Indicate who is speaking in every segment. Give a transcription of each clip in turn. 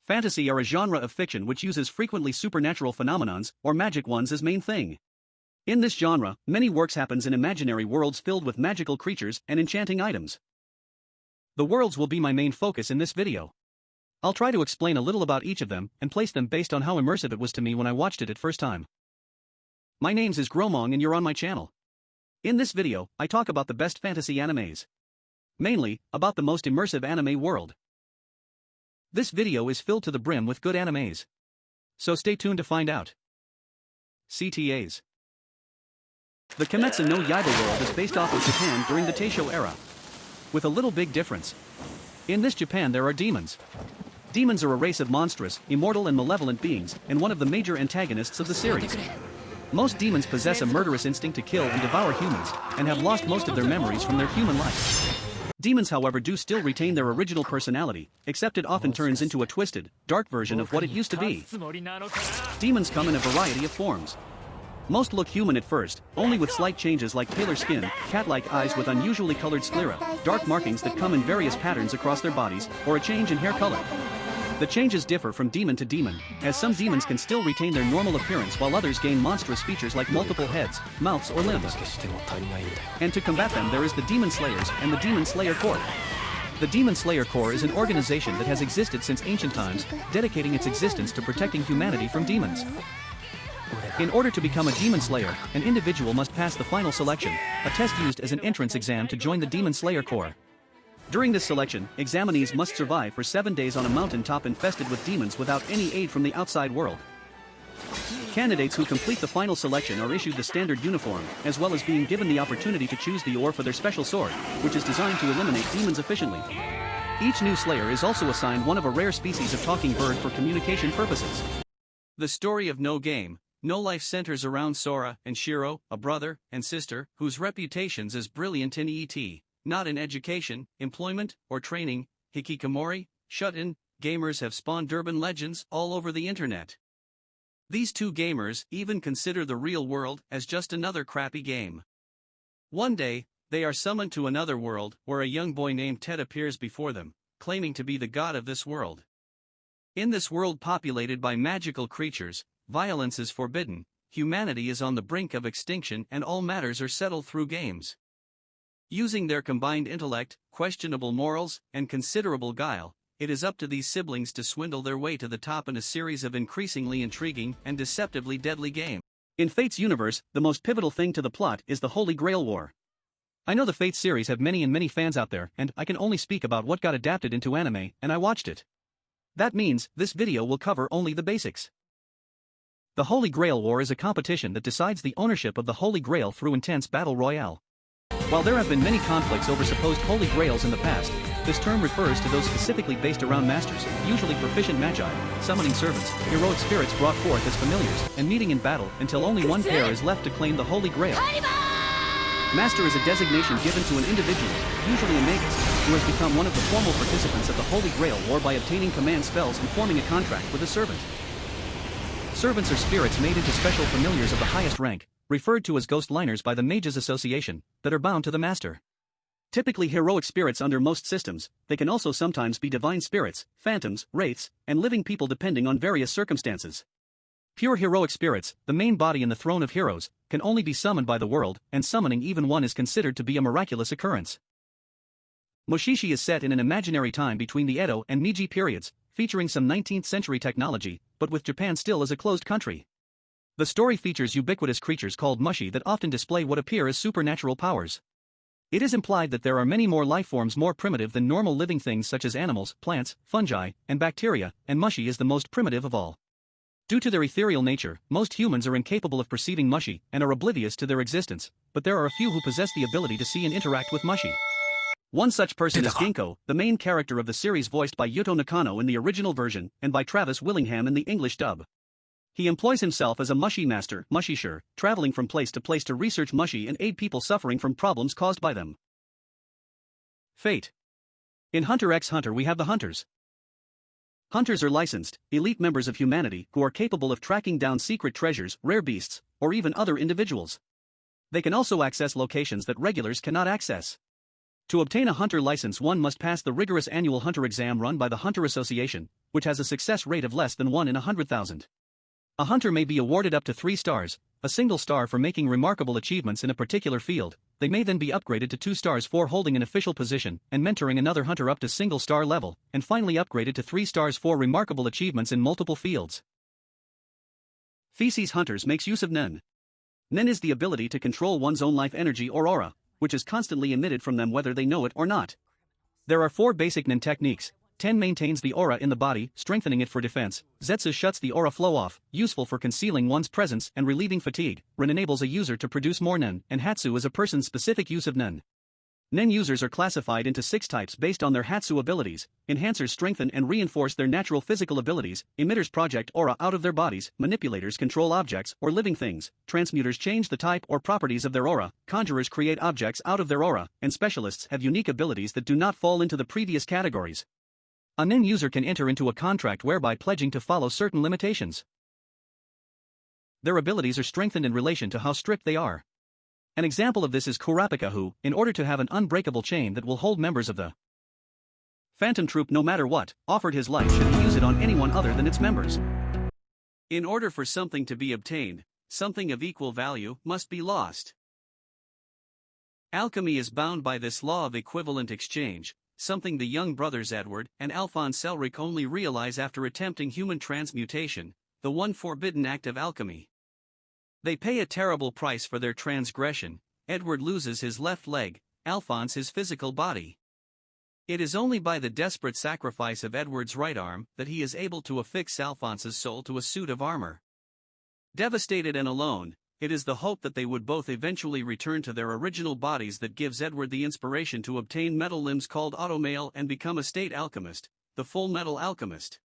Speaker 1: Fantasy are a genre of fiction which uses frequently supernatural phenomenons, or magic ones as main thing. In this genre, many works happens in imaginary worlds filled with magical creatures and enchanting items. The worlds will be my main focus in this video. I'll try to explain a little about each of them and place them based on how immersive it was to me when I watched it at first time. My name's is Gromong and you're on my channel. In this video, I talk about the best fantasy animes. Mainly, about the most immersive anime world. This video is filled to the brim with good animes. So stay tuned to find out. CTAs. The Kimetsu no Yaiba world is based off of Japan during the Taisho era. With a little big difference. In this Japan there are demons. Demons are a race of monstrous, immortal and malevolent beings, and one of the major antagonists of the series. Most demons possess a murderous instinct to kill and devour humans, and have lost most of their memories from their human life. Demons however do still retain their original personality, except it often turns into a twisted, dark version of what it used to be. Demons come in a variety of forms. Most look human at first, only with slight changes like paler skin, cat-like eyes with unusually colored sclera, dark markings that come in various patterns across their bodies, or a change in hair color. The changes differ from demon to demon, as some demons can still retain their normal appearance while others gain monstrous features like multiple heads, mouths or limbs. And to combat them there is the Demon Slayers and the Demon Slayer Corps. The Demon Slayer Corps is an organization that has existed since ancient times, dedicating its existence to protecting humanity from demons. In order to become a Demon Slayer, an individual must pass the final selection, a test used as an entrance exam to join the Demon Slayer Corps. During this selection, examinees must survive for 7 days on a mountain top infested with demons without any aid from the outside world. Candidates who complete the final selection are issued the standard uniform, as well as being given the opportunity to choose the ore for their special sword, which is designed to eliminate demons efficiently. Each new Slayer is also assigned one of a rare species of talking bird for communication purposes. The story of No Game, No Life centers around Sora and Shiro, a brother and sister whose reputations as brilliant in E.T., not in education, employment, or training. Hikikomori, shut-in, gamers have spawned urban legends all over the internet. These two gamers even consider the real world as just another crappy game. One day, they are summoned to another world where a young boy named Ted appears before them, claiming to be the god of this world. In this world populated by magical creatures, violence is forbidden, humanity is on the brink of extinction and all matters are settled through games. Using their combined intellect, questionable morals, and considerable guile, it is up to these siblings to swindle their way to the top in a series of increasingly intriguing and deceptively deadly games. In Fate's universe, the most pivotal thing to the plot is the Holy Grail War. I know the Fate series have many fans out there, and I can only speak about what got adapted into anime, and I watched it. That means, this video will cover only the basics. The Holy Grail War is a competition that decides the ownership of the Holy Grail through intense battle royale. While there have been many conflicts over supposed Holy Grails in the past, this term refers to those specifically based around masters, usually proficient magi, summoning servants, heroic spirits brought forth as familiars, and meeting in battle until only one pair is left to claim the Holy Grail. Master is a designation given to an individual, usually a magus, who has become one of the formal participants of the Holy Grail War by obtaining command spells and forming a contract with a servant. Servants are spirits made into special familiars of the highest rank, referred to as ghost liners by the Mages Association, that are bound to the master. Typically heroic spirits under most systems, they can also sometimes be divine spirits, phantoms, wraiths, and living people depending on various circumstances. Pure heroic spirits, the main body in the throne of heroes, can only be summoned by the world, and summoning even one is considered to be a miraculous occurrence. Mushishi is set in an imaginary time between the Edo and Meiji periods, featuring some 19th century technology, but with Japan still as a closed country. The story features ubiquitous creatures called mushi that often display what appear as supernatural powers. It is implied that there are many more life forms more primitive than normal living things such as animals, plants, fungi, and bacteria, and mushi is the most primitive of all. Due to their ethereal nature, most humans are incapable of perceiving mushi and are oblivious to their existence, but there are a few who possess the ability to see and interact with mushi. One such person is Ginkgo, the main character of the series voiced by Yuto Nakano in the original version and by Travis Willingham in the English dub. He employs himself as a mushi master, Mushisher, traveling from place to place to research mushi and aid people suffering from problems caused by them. Fate. In Hunter x Hunter we have the Hunters. Hunters are licensed, elite members of humanity who are capable of tracking down secret treasures, rare beasts, or even other individuals. They can also access locations that regulars cannot access. To obtain a hunter license, one must pass the rigorous annual hunter exam run by the Hunter Association, which has a success rate of less than 1 in 100,000. A hunter may be awarded up to 3 stars, a single star for making remarkable achievements in a particular field. They may then be upgraded to 2 stars for holding an official position and mentoring another hunter up to single star level, and finally upgraded to 3 stars for remarkable achievements in multiple fields. Feces hunters makes use of Nen. Nen is the ability to control one's own life energy or aura, which is constantly emitted from them whether they know it or not. There are 4 basic Nen techniques. Ten maintains the aura in the body, strengthening it for defense. Zetsu shuts the aura flow off, useful for concealing one's presence and relieving fatigue. Ren enables a user to produce more Nen, and Hatsu is a person's specific use of Nen. Nen users are classified into 6 types based on their Hatsu abilities. Enhancers strengthen and reinforce their natural physical abilities. Emitters project aura out of their bodies. Manipulators control objects or living things. Transmuters change the type or properties of their aura. Conjurers create objects out of their aura. And specialists have unique abilities that do not fall into the previous categories. A Nen user can enter into a contract whereby pledging to follow certain limitations. Their abilities are strengthened in relation to how strict they are. An example of this is Kurapika, who, in order to have an unbreakable chain that will hold members of the Phantom Troop no matter what, offered his life should he use it on anyone other than its members. In order for something to be obtained, something of equal value must be lost. Alchemy is bound by this law of equivalent exchange, something the young brothers Edward and Alphonse Elric only realize after attempting human transmutation, the one forbidden act of alchemy. They pay a terrible price for their transgression. Edward loses his left leg, Alphonse his physical body. It is only by the desperate sacrifice of Edward's right arm that he is able to affix Alphonse's soul to a suit of armor. Devastated and alone, it is the hope that they would both eventually return to their original bodies that gives Edward the inspiration to obtain metal limbs called automail and become a state alchemist, the Full Metal Alchemist.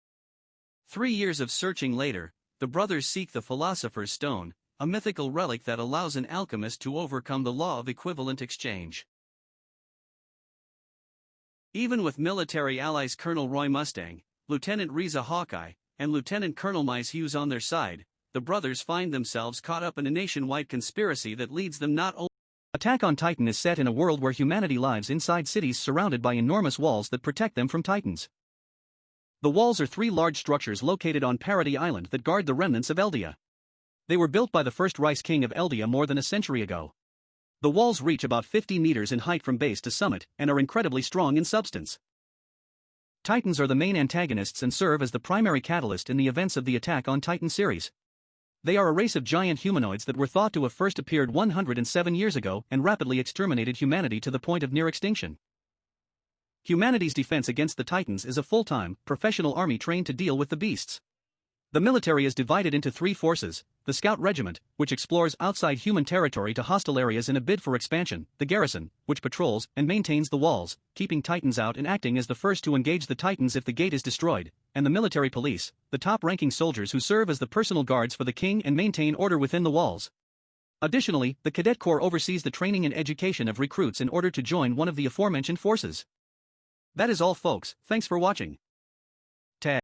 Speaker 1: 3 years of searching later, the brothers seek the Philosopher's Stone, a mythical relic that allows an alchemist to overcome the law of equivalent exchange. Even with military allies Colonel Roy Mustang, Lieutenant Riza Hawkeye, and Lieutenant Colonel Mize Hughes on their side, the brothers find themselves caught up in a nationwide conspiracy that leads them not only. Attack on Titan is set in a world where humanity lives inside cities surrounded by enormous walls that protect them from Titans. The walls are 3 large structures located on Parody Island that guard the remnants of Eldia. They were built by the first Rice King of Eldia more than a century ago. The walls reach about 50 meters in height from base to summit and are incredibly strong in substance. Titans are the main antagonists and serve as the primary catalyst in the events of the Attack on Titan series. They are a race of giant humanoids that were thought to have first appeared 107 years ago and rapidly exterminated humanity to the point of near extinction. Humanity's defense against the Titans is a full-time, professional army trained to deal with the beasts. The military is divided into 3 forces: the Scout Regiment, which explores outside human territory to hostile areas in a bid for expansion; the Garrison, which patrols and maintains the walls, keeping Titans out and acting as the first to engage the Titans if the gate is destroyed; and the Military Police, the top-ranking soldiers who serve as the personal guards for the king and maintain order within the walls. Additionally, the Cadet Corps oversees the training and education of recruits in order to join one of the aforementioned forces. That is all, folks. Thanks for watching. Tag.